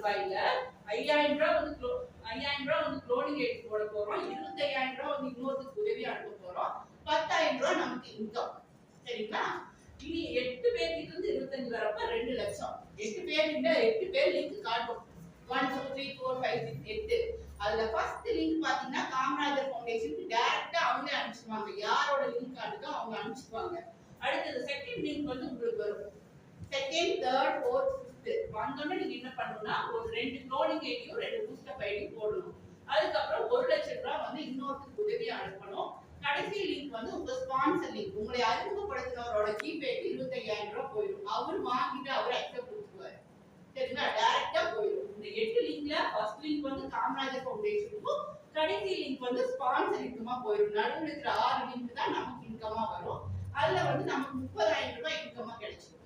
ரூபாயில 5000 ரூபாய் வந்து 5000 ரூபாய் வந்து க்ளோனிங் எய்ட் போட போறோம். 25000 ரூபாய் வந்து இன்னொருத்துக்கு உதவி அனுப்ப போறோம். 10000 ரூபாய் நமக்கு இன்கம். சரிங்களா? இனி 8 பேர் கிட்ட இருந்து 25 வரப்ப 2 லட்சம். 8 பேர் இந்த 8 பேர் லிங்க் காட்டும். 1 2 3 4 5 6 8. அதுல ஃபர்ஸ்ட் லிங்க் பாத்தீங்கன்னா காமராஜர் ஃபவுண்டேஷனுக்கு டைரக்டா அவங்களே அனுப்பிச்சுவாங்க. யாரோட லிங்க் காட்டுதோ அவங்க அனுப்பிச்சுவாங்க. அடுத்து செகண்ட் லிங்க் வந்து உங்களுக்கு வரும். செகண்ட், தேர்ட், ஃபோர்த், ஃபிஃப்த் வந்தோடனே நீங்க என்ன பண்ணணும்னா ஒரு 2 க்ளோனிங் ஐடியும் 2 பூஸ்டப் ஐடியும் போடணும். அதுக்கப்புறம் 1 லட்சம் ரூபாய் வந்து இன்னொருத்துக்கு உதவியா அனுப்பணும். கடைசி லிங்க் வந்து உங்க ஸ்பான்சர் லிங்க். உங்களை அறிமுகப்படுத்தினவரோட ஜிபேக்கு 25000 ரூபாய் போயிடும். அவர் வாங்கிட்டு அவர் அக்செப்ட் கொடுத்துருவாரு. சரிங்களா? டைரக்டா போயிடும். இந்த 8 லிங்க்ல ஃபர்ஸ்ட் லிங்க் வந்து காமராஜர் ஃபவுண்டேஷனுக்கும் கடைசி லிங்க் வந்து ஸ்பான்சர் லிங்க்குமா போயிடும். நடுவில் இருக்கிற 6 லிங்க் தான் நமக்கு இன்கமா வரும். அதுல வந்து நமக்கு 30000 ரூபாய் இன்கமா கிடைச்சிடும்.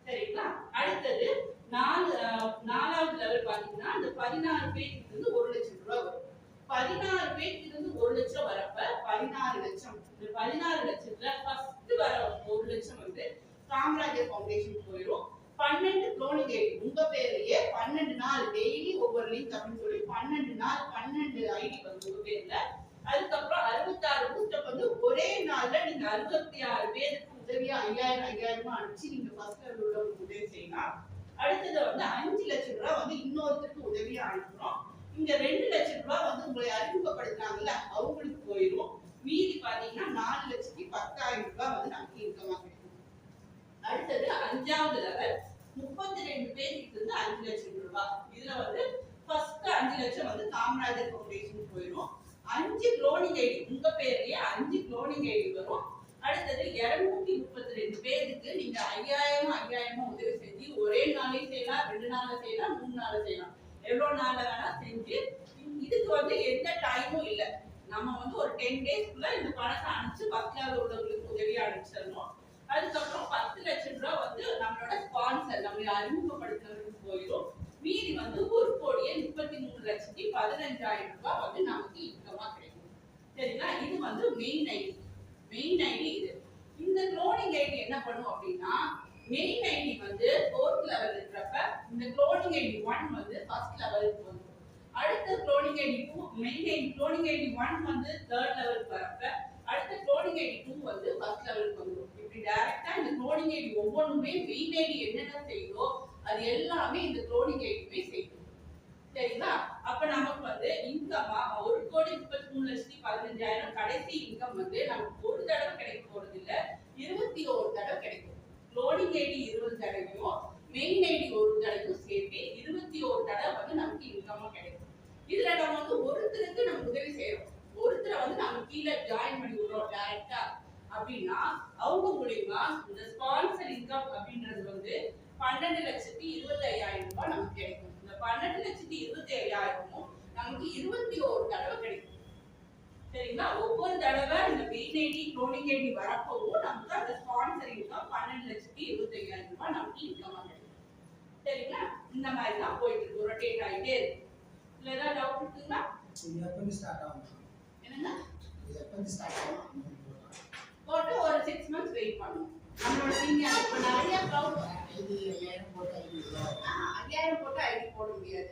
சரிங்களா? அடுத்தது நாலாவது லெவல் பாத்தீங்கன்னா அந்த 16 பேஜ்ல இருந்து 1 லட்சம் ரூபாய் வரும். 16 பேஜ்ல இருந்து 1 லட்சம் வரப்ப 16 லட்சம். இந்த 16 லட்சத்துல ஃபர்ஸ்ட் வர 1 லட்சம் வந்து காமராஜர் ஃபவுண்டேஷன் போயிடும். 12 க்ளோனிங் ஐடி உங்க பேர்லயே 12 நாள் டெய்லி ஒவ்வொரு லிங்க் அப்படின்னு சொல்லி 12 நாள் 12 ஐடி வந்து உங்க பேர்ல. அதுக்கப்புறம் 66 பூஸ்டப் வந்து ஒரே நாள்ல நீங்க 66 பேருக்கு உதவியா 5000 அனுப்பிச்சு நீங்க ஃபர்ஸ்ட் லெவல் உள்ளவங்களுக்கு உதவி செய்யலாம். அடுத்தது வந்து 5 லட்சம் ரூபாய் வந்து இன்னொருத்தருக்கு உதவியா அனுப்புறோம். இங்க 2 லட்சம் ரூபாய் வந்து உங்களை அறிமுகப்படுத்தினாங்கல்ல அவங்களுக்கு போயிடும். மீதி பாத்தீங்கன்னா 4,10,000 ரூபாய் வந்து நமக்கு இன்கமா கிடைக்கும். அடுத்தது 5வது லெவல் 32 பேருக்கு இருந்து 5 லட்சம் ரூபாய். இதுல வந்து ஃபர்ஸ்ட் 5 லட்சம் வந்து காமராஜர் ஃபவுண்டேஷன் போயிடும். 5 க்ளோனிங் ஐடி உங்க பேர்லயே 5 க்ளோனிங் ஐடி வரும். அடுத்தது 232 பேருக்கு நீங்க 5000 உதவி செஞ்சு ஒரே நாளே செய்யலாம், 2 நாள்ல செய்யலாம், 3 நாள்ல செய்யலாம். எவ்வளவு நாள்ல வேணா செஞ்சு இதுக்கு வந்து எந்த டைமும் இல்ல. நம்ம வந்து ஒரு 10 டேஸ்க்குள்ள இந்த பணத்தை அனுப்பிச்சு பக்கத்துல உள்ளவங்களுக்கு உதவியா அனுப்பிச்சிடணும். அதுக்கப்புறம் 10 லட்சம் ரூபாய் வந்து நம்மளோட ஸ்பான்சர் நம்மளை அறிமுகப்படுத்துறதுக்கு போயிடும். மீதி வந்து 1,33,15,000 ரூபாய் வந்து நமக்கு இன்கமா கிடைக்கும். சரிங்களா? இது வந்து மெயின் ஐடி. மெயின் ஐடி இது. இந்த க்ளோனிங் ஐடி என்ன பண்ணும் அப்படின்னா மெயின் ஐடி வந்து 4th லெவல் இருக்கிறப்ப இந்த க்ளோனிங் ஐடி 1 வந்து ஃபர்ஸ்ட் லெவலுக்கு வந்துடும். அடுத்த cloning ID 2 main ID cloning ID 1 வந்து 3rd லெவலுக்கு வரப்ப அடுத்த க்ளோனிங் ஐடி 2 வந்து ஃபர்ஸ்ட் லெவலுக்கு வந்துடும். இப்படி டைரக்டா இந்த க்ளோனிங் ஐடி ஒவ்வொன்றுமே மெயின் ஐடி என்னென்ன செய்யுதோ அது எல்லாமே இந்த க்ளோனிங் ஐடியுமே செய்யும். சரிங்களா? அப்ப நமக்கு வந்து இன்கமா 1,33,15,000 கடைசி இன்கம் வந்து நமக்கு ஒரு தடவை கிடைக்க போறது இல்ல, 21 தடவை கிடைக்கும். க்ளோனிங் ஐடி 20 தடவையும் மெயின் ஐடி ஒரு தடவையும் சேர்த்து 21 தடவை வந்து நமக்கு இன்கமா கிடைக்கும். இதுல நம்ம வந்து ஒருத்தருக்கு நம்ம உதவி செய்யறோம். ஒருத்தரை வந்து நம்ம கீழே ஜாயின் பண்ணி விடுறோம் டைரக்டா அப்படின்னா அவங்க மூலியமா இந்த ஸ்பான்சர் இன்கம் அப்படின்றது வந்து 12,25,000 ரூபாய் நமக்கு கிடைக்கும். இந்த 12,25,000 நமக்கு 21 தடவை கிடைக்கும். சரிங்களா? ஒவ்வொரு தடவை இந்த மெயின் ஐடி க்ளோனிங் ஐடி வரப்பவும் நமக்கு அந்த ஸ்பான்சர் இன்கம் 12,25,000 ரூபாய் நமக்கு இன்கமா கிடைக்கும். சரிங்களா? இந்த மாதிரி தான் போயிட்டு இருக்கு, ரொட்டேட் ஆகிட்டே இருக்கு. இதுல ஏதாவது டவுட் இருக்குங்களா? என்னங்க? போட்டு ஒரு 6 months வெயிட் பண்ணணும். நம்மளோட சீனியர் இப்ப நிறைய க்ளவுட் 5000 போட்டு ஐடி போட முடியாது.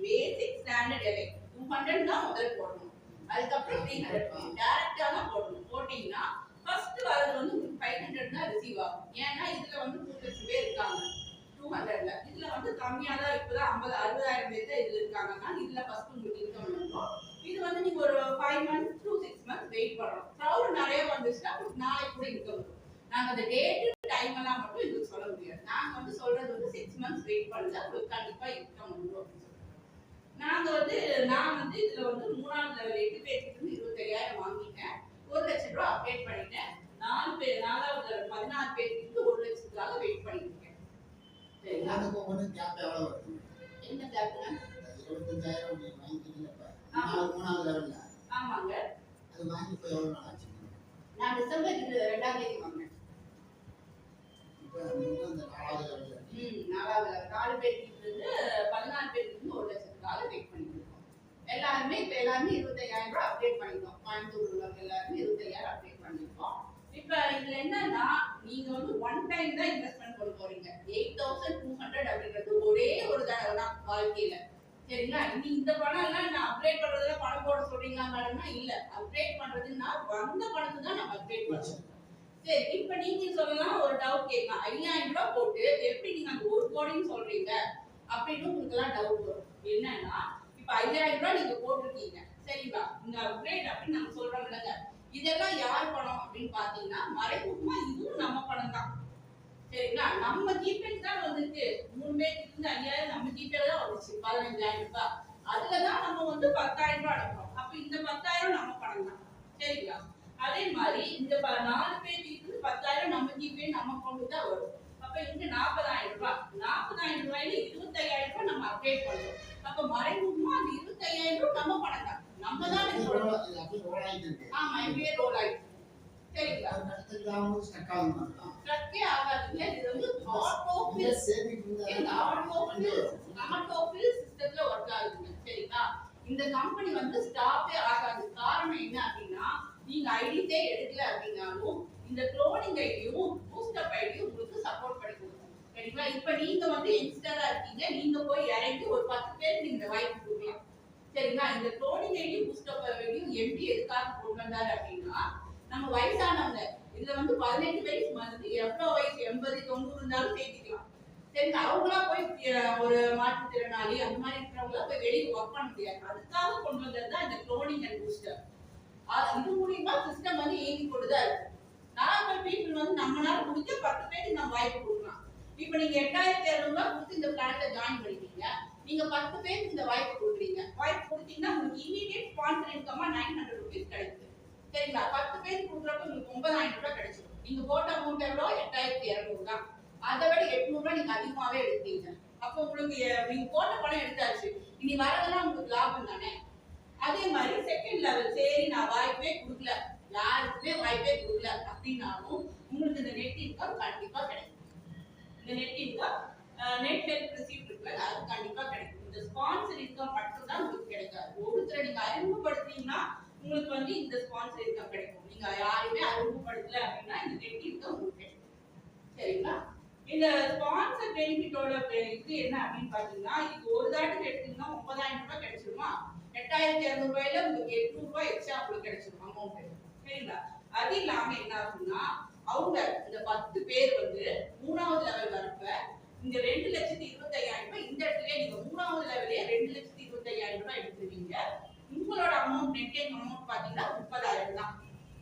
பேசிக் ஸ்டாண்டர்ட் எலை 200 தான் முதல்ல போடணும். அதுக்கப்புறம் 300 டைரக்டா தான் போடணும். போட்டீங்கன்னா ஃபர்ஸ்ட் வரது வந்து 500 தான் ரிசீவ் ஆகும். ஏன்னா இதுல வந்து 3 லட்சம் பேர் இருக்காங்க 200ல. இதுல வந்து கம்மியா தான் இப்பதான் 60,000 பேர் தான் இதுல இருக்காங்கன்னா இதுல ஃபர்ஸ்ட் உங்களுக்கு இன்கம் வரும். இது வந்து நீங்க ஒரு 5 months to 6 months வெயிட் பண்ணணும். க்ரௌட் நிறைய வந்துச்சுன்னா நாளைக்கு கூட இன்கம் வரும். நாங்க அந்த டேட் டைம் எல்லாம் மட்டும் இதுக்கு சொல்ல முடியாது. நாங்க வந்து சொல்றது வந்து 6 months வெயிட் பண்ணுங்க, உங்களுக்கு கண்டிப்பா இன்கம் வந்துடும் அப்படின்னு சொல்றோம். நான் வந்து இதுல வந்து 3வது லெவல் 8 பேருக்கு 25,000 வாங்கிட்டேன். 1 லட்சம் ரூபாய் அப்டேட் பண்ணிட்டேன். 4வது லெவல் 16 பேருக்கு 1 லட்சத்துக்காக வெயிட் பண்ணிட்டு இருக்கேன். சரிங்களா? அதுக்கு ஒவ்வொரு கேப் எவ்வளவு வருது? என்ன கேப்னா 25,000 நீங்க வாங்கிட்டீங்கப்பா. 3வது லெவல்ல. ஆமாங்க. அது வாங்கி போய் எவ்வளவு நாள் ஆச்சு? நான் டிசம்பர் 2ஆம் தேதி வாங்கினேன். இப்போ நீங்க அந்த 4வது லெவல்ல. 4வது லெவல் 4 பேருக்கு இருந்து 14 பேருக்கு இருந்து 1 லட்சத்துக்காக வெயிட் பண்ணிட்டு இருக்கோம். எல்லாருமே 25,000 ரூபாய் அப்டேட் பண்ணிட்டோம். கோயம்புத்தூர் உள்ளவங்க எல்லாருமே 25,000 அப்டேட் பண்ணிருக்கோம். இப்ப இதுல என்னன்னா நீங்க வந்து ஒன் டைம் தான் இன்வெஸ்ட்மென்ட் பண்ண போறீங்க. 8,200 அப்படிங்கிறது ஒரே ஒரு தடவை தான். வாழ்க்கையில. சரிங்களா? இனி இந்த பணம் எல்லாம் நான் அப்கிரேட் பண்றதுல பணம் போட சொல்றீங்களா மேடம்னா இல்ல. அப்கிரேட் பண்றதுன்னா வந்த பணத்தை தான் நம்ம அப்கிரேட் பண்ணணும். சரி, இப்ப நீங்க சொல்லலாம், ஒரு டவுட் கேட்கலாம். 5000 ரூபாய் போட்டு எப்படி நீங்க அந்த 1 கோடின்னு சொல்றீங்க அப்படின்னு உங்களுக்கு எல்லாம் டவுட் வரும். என்னன்னா, இப்ப 5000 ரூபாய் நீங்க போட்டிருக்கீங்க, சரிங்களா? இந்த அப்கிரேட் அப்படின்னு நம்ம சொல்றோம் இல்லைங்க, இதெல்லாம் யார் பணம் அப்படின்னு பாத்தீங்கன்னா மறைமுகமா இதுவும் நம்ம பணம் தான். சரிங்களா? நம்ம ஜிபே தான் வந்துருக்கு. 3 பேருக்கு இருந்து 5000 நம்ம ஜிபேல தான் வந்துச்சு, 15000 ரூபாய். அதுலதான் நம்ம வந்து 10000 ரூபாய் அனுப்புறோம். அப்ப இந்த 10000 நம்ம பணம் தான். சரிங்களா? அதே மாதிரி இந்த 4 பேருக்கு இருந்து 10000 நம்ம ஜிபே நம்ம அக்கௌண்ட் தான் வரும். அப்ப இங்க 40000 ரூபாய். 40000 ரூபாயில 25000 ரூபாய் நம்ம அப்டேட் பண்றோம். அப்ப மறைமுகமா அந்த 25000 ரூபாய் நம்ம பணம் தான். நம்ம தான் ஆமா, இப்படியே ரோல் ஆயிடுச்சு. சரிங்களா? ஸ்ட்ரக்கே ஆகாதுங்க. இது வந்து ஆட்டோஃபில் சிஸ்டத்துல ஒர்க் ஆகுதுங்க. சரிங்களா? இந்த கம்பெனி வந்து ஸ்டாப்பே ஆகாது. காரணம் என்ன அப்படின்னா, நீங்க ஐடிஸே எடுக்கல அப்படின்னாலும் இந்த க்ளோனிங் ஐடியும் பூஸ்டப் ஐடியும் உங்களுக்கு சப்போர்ட் பண்ணி கொடுக்கும். சரிங்களா? இப்ப நீங்க வந்து யங்ஸ்டரா இருக்கீங்க, நீங்க போய் இறங்கி ஒரு 10 பேருக்கு இந்த வாய்ப்பு கொடுக்கலாம். சரிங்களா? இந்த க்ளோனிங் ஐடியும் பூஸ்டப் ஐடியும் எப்படி எதுக்காக கொண்டு வந்தாரு அப்படின்னா, நம்ம வயசானவங்க இதுல வந்து 18 வயசு வந்து எவ்வளவு வயசு 80 90 இருந்தாலும் சேர்த்துக்கலாம். சரி, அவங்களா போய் ஒரு மாற்றுத்திறனாளி அந்த மாதிரி இருக்கிறவங்கள போய் வெளியே ஒர்க் பண்ண முடியாது. அதுக்காக கொண்டு வந்தது தான் இந்த க்ளோனிங் அண்ட் பூஸ்டர். இது மூலியமா சிஸ்டம் வந்து இயங்கி கொண்டுதான் இருக்கு. நார்மல் பீப்புள் வந்து நம்மளால முடிஞ்ச 10 பேருக்கு நம்ம வாய்ப்பு கொடுக்கலாம். இப்ப நீங்க 8200 ரூபாய் கொடுத்து இந்த பிளான்ல ஜாயின் பண்ணிட்டீங்க, நீங்க 10 பேருக்கு இந்த வாய்ப்பு கொடுக்குறீங்க. வாய்ப்பு கொடுத்தீங்கன்னா உங்களுக்கு இமீடியட் ஸ்பான்சர் இன்கமா 900 ரூபீஸ் கிடைக்குது. சரிங்களா? 10 பேருக்கு கொடுக்குறப்ப உங்களுக்கு 9000 ரூபாய் கிடைச்சிடும். நீங்க போட்ட அமௌண்ட் எவ்வளோ? 8200 தான். அதை விட 800 ரூபாய் நீங்க அதிகமாவே எடுத்தீங்க. அப்போ உங்களுக்கு நீங்க போட்ட பணம் எடுத்தாச்சு, இனி வரதெல்லாம் உங்களுக்கு லாபம் தானே. அதே மாதிரி செகண்ட் லெவல், சரி நான் வாய்ப்பே கொடுக்கல, யாருக்குமே வாய்ப்பே கொடுக்கல அப்படின்னாலும் உங்களுக்கு இந்த நெட் இன்கம் கண்டிப்பா கிடைக்கும். இந்த net income net help receipt இருக்குல்ல, அது கண்டிப்பா கிடைக்கும். இந்த ஸ்பான்சர் இன்கம் மட்டும் தான் உங்களுக்கு கிடைக்காது. ஒருத்தரை நீங்க அறிமுகப்படுத்தீங்கன்னா உங்களுக்கு வந்து இந்த ஸ்பான்சர் இன்கம் கிடைக்கும். நீங்க யாருமே அறிமுகப்படுத்தல அப்படின்னா இந்த நெட் இன்கம் உங்களுக்கு கிடைக்கும். சரிங்களா? இந்த ஸ்பான்சர் பெனிஃபிட்டோட இது என்ன அப்படின்னு பாத்தீங்கன்னா, இது ஒரு தாட்டுக்கு எடுத்தீங்கன்னா 9000 ரூபாய் கிடைச்சிருமா? 8200 ரூபாயில உங்களுக்கு 800 ரூபாய் எக்ஸ்ட்ரா உங்களுக்கு கிடைச்சிரும் அமௌண்ட். சரிங்களா? அது இல்லாம என்ன ஆகும்னா, அவங்க இந்த 10 பேர் வந்து 3வது லெவல் வரப்ப இந்த 2,25,000 ரூபாய் இந்த இடத்துல நீங்க 3வது லெவலே 2,25,000 ரூபாய் எடுத்துருவீங்க. உங்களோட அமௌண்ட் நெட் அமௌண்ட் பாத்தீங்கன்னா 30,000 தான்.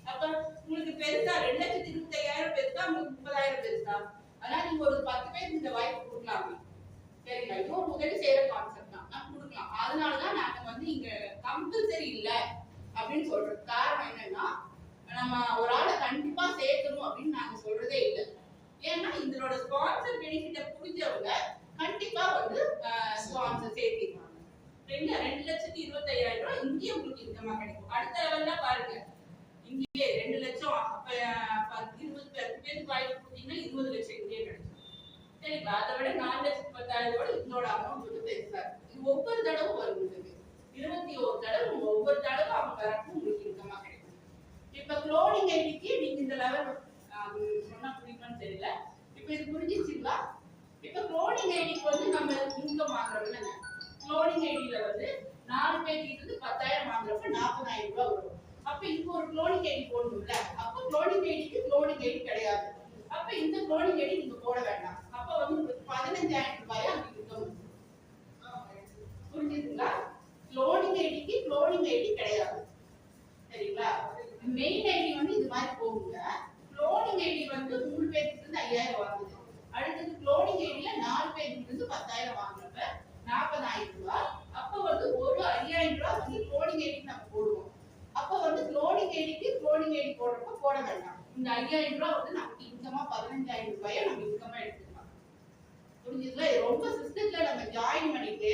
அப்ப உங்களுக்கு பெருசா 2,25,000 பெருசா, உங்களுக்கு 30,000 பெருசா? அதனால நீங்க ஒரு 10 பேருக்கு இந்த வாய்ப்பு கொடுக்கலாமே. சரிங்களா? இது ஒரு உதவி செய்யற கான்செப்ட் தான், நான் கொடுக்கலாம். அதனாலதான் நாங்க வந்து இங்க கம்பல்சரி இல்ல அப்படின்னு சொல்றது. காரணம் என்னன்னா, நம்ம ஒரு ஆளை கண்டிப்பா சேர்க்கணும் அப்படின்னு நாங்க சொல்றதே இல்லை. ஏன்னா இதனோட ஸ்பான்சர் பெனிஃபிட்ட புரிஞ்சவங்க கண்டிப்பா வந்து ஸ்பான்சர் சேர்த்திருக்காங்க. 2,25,000 ரூபாய் இங்கேயே உங்களுக்கு இன்கமா கிடைக்கும். அடுத்த லெவல்ல பாருங்க, இங்கேயே 2 லட்சம். அப்ப 20 பேருக்கு வாய்ப்பு கொடுத்தீங்கன்னா 20 லட்சம் இங்கேயே கிடைக்கும். சரிங்களா? அதை விட 4,10,000 இதோட அமௌண்ட் வந்து பெருசா இருக்கு. இது ஒவ்வொரு தடவை வரும். உங்களுக்கு 21 தடவை, ஒவ்வொரு தடவை அவங்க வரப்போ உங்களுக்கு இன்கமா கிடைக்கும். இப்ப க்ளோனிங் ஐடிக்கு நீங்க இந்த லெவல் சொன்னா புரியுமான்னு தெரியல. இப்ப இது புரிஞ்சிச்சுங்களா? இப்ப க்ளோனிங் ஐடிக்கு வந்து நம்ம இன்கம் வாங்குறோம் இல்லைங்க. க்ளோனிங் ஐடியில வந்து 4 பேருக்கு இருந்து 10,000 வாங்குறப்ப 40,000 ரூபாய் வரும். அப்ப இப்போ ஒரு க்ளோனிங் ஐடி போடணும்ல, அப்ப க்ளோனிங் ஐடிக்கு க்ளோனிங் ஐடி கிடையாது. அப்ப இந்த க்ளோனிங் ஐடி நீங்க போட வேண்டாம். அப்ப வந்து உங்களுக்கு 15,000 ரூபாய் அங்க இன்கம். புரிஞ்சுதுங்களா? க்ளோனிங் ஐடிக்கு க்ளோனிங் ஐடி கிடையாது. சரிங்களா? மெயின் ஐடி வந்து இது மாதிரி போகுங்க. க்ளோனிங் ஐடி வந்து 3 பேருக்கு இருந்து 5,000 வாங்குது. அடுத்தது க்ளோனிங் ஐடியில 4 பேருக்கு இருந்து 10,000 வாங்குறப்ப 40,000 ரூபாய். அப்ப வந்து ஒரு 5,000 ரூபாய் வந்து க்ளோனிங் ஐடிக்கு நம்ம போடுவோம். அப்ப வந்து க்ளோனிங் ஐடிக்கு க்ளோனிங் ஐடி போடுறப்ப போட வேண்டாம். இந்த 5,000 ரூபாய் வந்து நமக்கு இன்கமா 15,000 ரூபாயை நம்ம இன்கமா எடுத்துக்கலாம். புரிஞ்சுதுங்களா? ரொம்ப சிஸ்டத்துல நம்ம ஜாயின் பண்ணிட்டு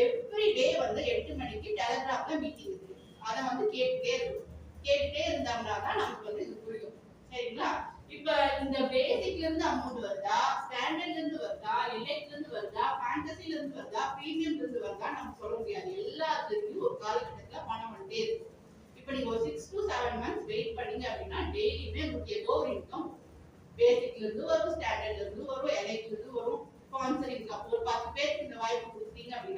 எவ்ரி டே வந்து 8 மணிக்கு டெலிகிராம்ல மீட்டிங் இருக்கு. அதை வந்து கேட்டுட்டே இருந்தாங்கன்னா தான் நமக்கு வந்து இது புரியும். சரிங்களா? இப்ப இந்த பேசிக்ல இருந்து அமௌண்ட் வருதா, ஸ்டாண்டர்ட்ல இருந்து வருதா, எலைட்ல இருந்து வருதா, ஃபேண்டசில இருந்து வருதா, பிரீமியம்ல இருந்து வருதா நம்ம சொல்ல முடியாது. எல்லாத்துலயும் ஒரு காலகட்டத்துல பணம் வந்துட்டே இருக்கு. இப்ப நீங்க ஒரு 6 to 7 months வெயிட் பண்ணீங்க அப்படின்னா டெய்லியுமே உங்களுக்கு ஏதோ ஒரு இன்கம் பேசிக்ல இருந்து வரும், ஸ்டாண்டர்ட்ல இருந்து வரும், எலைட்ல இருந்து வரும், ஸ்பான்சர் இன்கம். ஒரு 10 பேருக்கு இந்த வாய்ப்பு கொடுத்தீங்க அப்படின்னா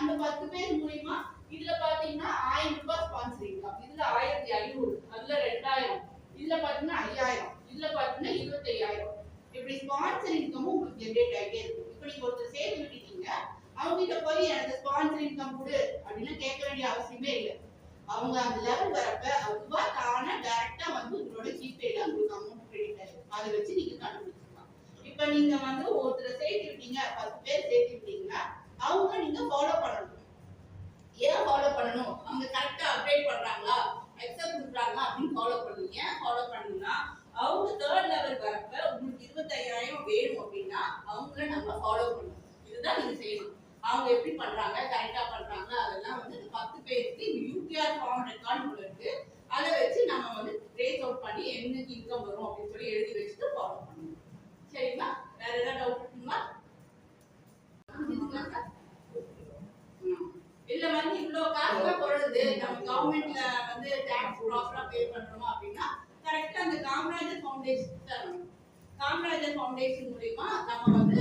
அந்த 10 பேர் மூலியமா இதுல பாத்தீங்கன்னா 1000 ரூபாய் ஸ்பான்சர் இன்கம், இதுல 1500, அதுல 2000, இதுல பாத்தீங்கன்னா 5000, இதுல பாத்தீங்கன்னா 25000. இப்படி ஸ்பான்சர் இன்கமும் உங்களுக்கு ஜெனரேட் ஆகிட்டே இருக்கும். இப்போ நீங்க ஒருத்தர் சேர்த்து விட்டுட்டீங்க, அவங்க கிட்ட போய் எனக்கு ஸ்பான்சர் இன்கம் கொடு அப்படின்னு கேட்க வேண்டிய அவசியமே இல்லை. அவங்க அந்த லெவல் வரப்ப அதுவா தானே டைரக்டா வந்து உங்களோட ஜிபேல உங்களுக்கு அமௌண்ட் கிரெடிட் ஆகும். அதை வச்சு நீங்க கண்டுபிடிச்சிக்கலாம். இப்போ நீங்க வந்து ஒருத்தரை சேர்த்து விட்டீங்க, 10 பேர் சேர்த்து விட்டீங்கன்னா அவங்க நீங்க ஃபாலோ பண்ணணும். ஏன் ஃபாலோ பண்ணணும்? அவங்க கரெக்டா அப்டேட் பண்றாங்களா, அக்செப்ட் பண்றாங்களா அப்படின்னு ஃபாலோ பண்ணுங்க. ஏன் ஃபாலோ பண்ணணும்னா அவங்க தேர்ட் லெவல் வரப்ப உங்களுக்கு 25000 வேணும் அப்படின்னா அவங்கள நம்ம ஃபாலோ பண்ணணும். இதுதான் நீங்க செய்யணும். அவங்க எப்படி பண்றாங்க, கரெக்டா பண்றாங்களா, அதெல்லாம் வந்து 10 பேருக்கு யூடிஆர் ஃபார்ம் ரெக்கார்ட் இருக்கு. அதை வச்சு நம்ம வந்து ட்ரேஸ் அவுட் பண்ணி என்னைக்கு இன்கம் வரும் அப்படின்னு சொல்லி எழுதி வச்சுட்டு ஃபாலோ பண்ணணும். சரிங்களா? வேற ஏதாவது டவுட் இருக்குங்களா? இல்ல வந்து இவ்வளவு காசுலாம் போடுறது நம்ம கவர்மெண்ட்ல வந்து டாக்ஸ் ப்ராப்பரா பே பண்றோமா அப்படின்னா கரெக்டா அந்த காமராஜர் ஃபவுண்டேஷன் தரணும். காமராஜர் ஃபவுண்டேஷன் மூலமா நம்ம வந்து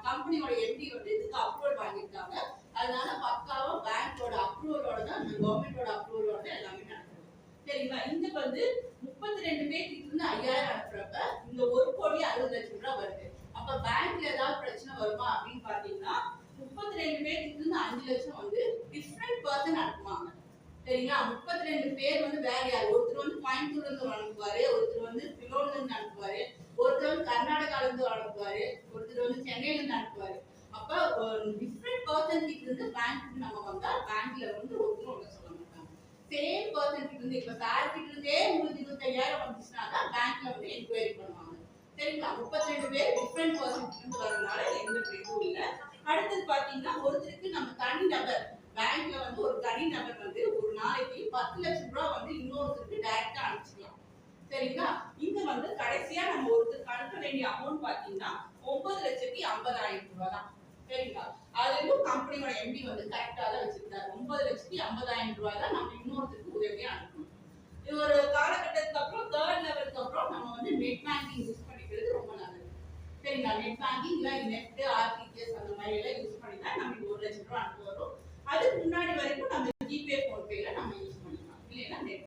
கம்பெனியோட எம்டி வந்து இதுக்கு அப்ரூவல் வாங்கியிருக்காங்க. அதனால பக்காவா பேங்கோட அப்ரூவலோட தான் கவர்மெண்டோட அப்ரூவலோட எல்லாமே நடக்குது. சரிங்களா? இந்த வந்து 32 பேருக்கு இருந்து 5000 அனுப்புறப்ப இந்த 1,60,00,000 ரூபாய் வருது. அப்ப பேங்க்ல ஏதாவது பிரச்சனை வருமா அப்படின்னு பாத்தீங்கன்னா 32 பேருக்கு இருந்து 5 லட்சம் வந்து டிஃபரெண்ட் பர்சன் அனுப்புவாங்க. சரிங்களா? 32 பேர் வந்து வேற யார், ஒருத்தர் வந்து கோயம்புத்தூர்ல இருந்து அனுப்புவாரு, ஒருத்தர் வந்து பிலோன்ல இருந்து அனுப்புவாரு, ஒருத்தர் வந்து கர்நாடகால இருந்து அனுப்புவாரு, ஒருத்தர் வந்து சென்னையில இருந்து அனுப்புவாரு. அப்ப டிஃபரெண்ட் பர்சன் கிட்ட இருந்து பேங்க்கு நம்ம வந்தா பேங்க்ல வந்து ஒருத்தர் ஒண்ணு சொல்ல மாட்டாங்க. சேம் பர்சன் கிட்ட இருந்து இப்ப சார் கிட்ட இருந்தே உங்களுக்கு 25000 வந்துச்சுன்னா தான் பேங்க்ல வந்து என்கொயரி பண்ணுவாங்க. சரிங்களா? 32 பேர் டிஃபரெண்ட் பர்சன் கிட்ட இருந்து வரதுனால எந்த இதுவும் இல்லை. அடுத்தது பாத்தீங்கன்னா ஒருத்தருக்கு நம்ம தனி நபர் பேங்க்ல வந்து ஒரு தனி நபர் வந்து ஒரு நாளைக்கு 10 லட்சம் ரூபாய் வந்து இன்னொருத்தருக்கு டைரக்டா அனுப்பிச்சிக்கலாம். சரிங்களா? இங்க வந்து கடைசியா நம்ம ஒருத்தருக்கு அனுப்ப வேண்டிய அமௌண்ட் பாத்தீங்கன்னா 9,50,000 ரூபாய் தான். சரிங்களா? அதுலயும் கம்பெனியோட எம்டி வந்து கரெக்டா தான் வச்சிருக்காரு. 9,50,000 ரூபாய் தான் நம்ம இன்னொருத்தருக்கு உதவியா அனுப்பணும். இது ஒரு காலகட்டத்துக்கு அப்புறம் தேர்ட் லெவலுக்கு அப்புறம் நம்ம வந்து நெட் பேங்கிங் யூஸ் பண்ணிக்கிறது ரொம்ப நல்லது. சரிங்களா? நெட் பேங்கிங் இல்ல நெட் ஆர்டிஜிஎஸ் அந்த மாதிரி எல்லாம் யூஸ் பண்ணி தான் நமக்கு 1 லட்சம் ரூபாய் அனுப்ப வரும். அதுக்கு முன்னாடி வரைக்கும் நம்ம ஜிபே போன்பேல நம்ம யூஸ் பண்ணிக்கலாம். இல்லைன்னா நெட்